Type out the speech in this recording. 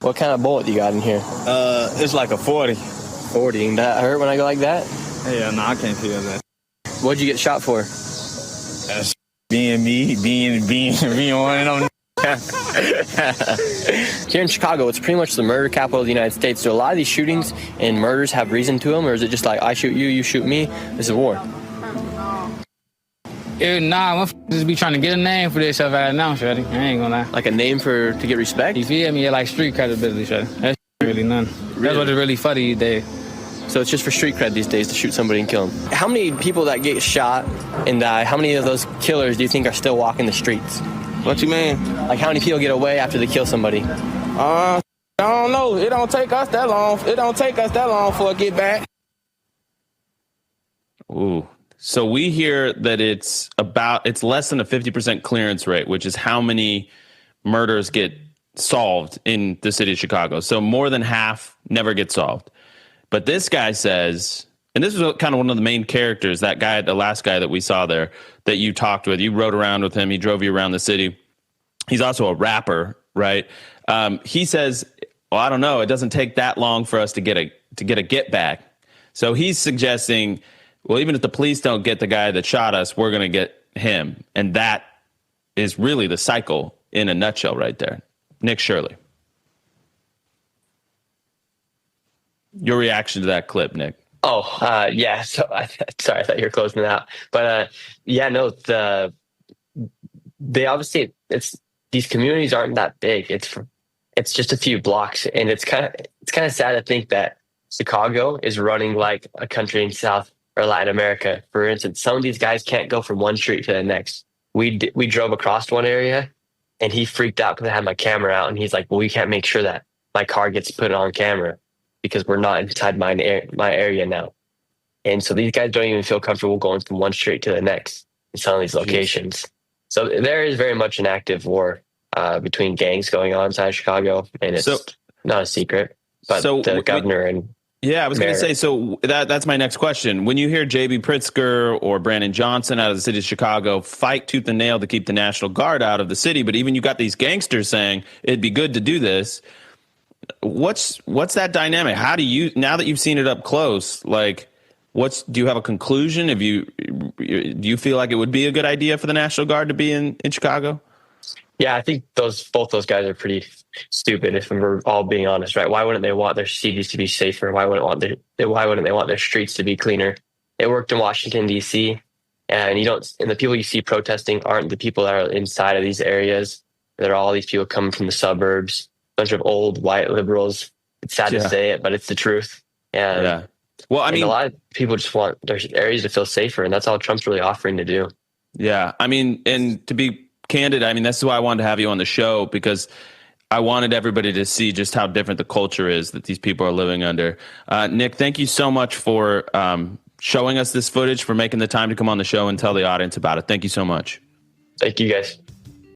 What kind of bullet you got in here? It's like a 40. 40. And that hurt when I go like that? Yeah, no, I can't feel that. What'd you get shot for? Being me, being one of them. Here in Chicago, it's pretty much the murder capital of the United States. Do a lot of these shootings and murders have reason to them, or is it just like, I shoot you, you shoot me? This is war. Nah, I'm just be trying to get a name for this stuff right now, shorty. I ain't gonna lie. Like a name to get respect? You feel me? Yeah, like street credibility, shorty. That's really none. Really? That's what it's really funny these days. So it's just for street cred these days to shoot somebody and kill them. How many people that get shot and die, how many of those killers do you think are still walking the streets? What you mean? Like how many people get away after they kill somebody? I don't know. It don't take us that long. It don't take us that long for it get back. Ooh. So we hear that it's less than a 50% clearance rate, which is how many murders get solved in the city of Chicago. So more than half never get solved. But this guy says, and this is kind of one of the main characters, that guy, the last guy that we saw there, that you talked with. You rode around with him. He drove you around the city. He's also a rapper, right? He says, well, I don't know. It doesn't take that long for us to get a get back. So he's suggesting, well, even if the police don't get the guy that shot us, we're going to get him. And that is really the cycle in a nutshell right there. Nick Shirley. Your reaction to that clip, Nick? Oh, yeah. So, sorry, I thought you were closing it out. But yeah, no, they obviously, these communities aren't that big. It's just a few blocks, and it's kind of sad to think that Chicago is running like a country in South or Latin America. For instance, some of these guys can't go from one street to the next. We drove across one area, and he freaked out because I had my camera out, and he's like, "Well, we can't make sure that my car gets put on camera because we're not inside my area now." And so these guys don't even feel comfortable going from one street to the next in some of these locations. So there is very much an active war between gangs going on inside Chicago, and it's not a secret. But the governor and yeah, I was going to say, so that's my next question. When you hear J.B. Pritzker or Brandon Johnson out of the city of Chicago fight tooth and nail to keep the National Guard out of the city, but even you got these gangsters saying it'd be good to do this, what's that dynamic? How do you, now that you've seen it up close, like, do you have a conclusion? Do you feel like it would be a good idea for the National Guard to be in Chicago? Yeah, I think both those guys are pretty stupid, if we're all being honest, right? Why wouldn't they want their cities to be safer? Why wouldn't they want their streets to be cleaner? It worked in Washington, D.C., and the people you see protesting aren't the people that are inside of these areas. They're all these people coming from the suburbs, a bunch of old white liberals. It's sad to say it, but it's the truth. Yeah. Well, I mean, a lot of people just want their areas to feel safer, and that's all Trump's really offering to do. Yeah. I mean, and to be candid, I mean, this is why I wanted to have you on the show, because I wanted everybody to see just how different the culture is that these people are living under. Nick, thank you so much for showing us this footage, for making the time to come on the show and tell the audience about it. Thank you so much. Thank you, guys.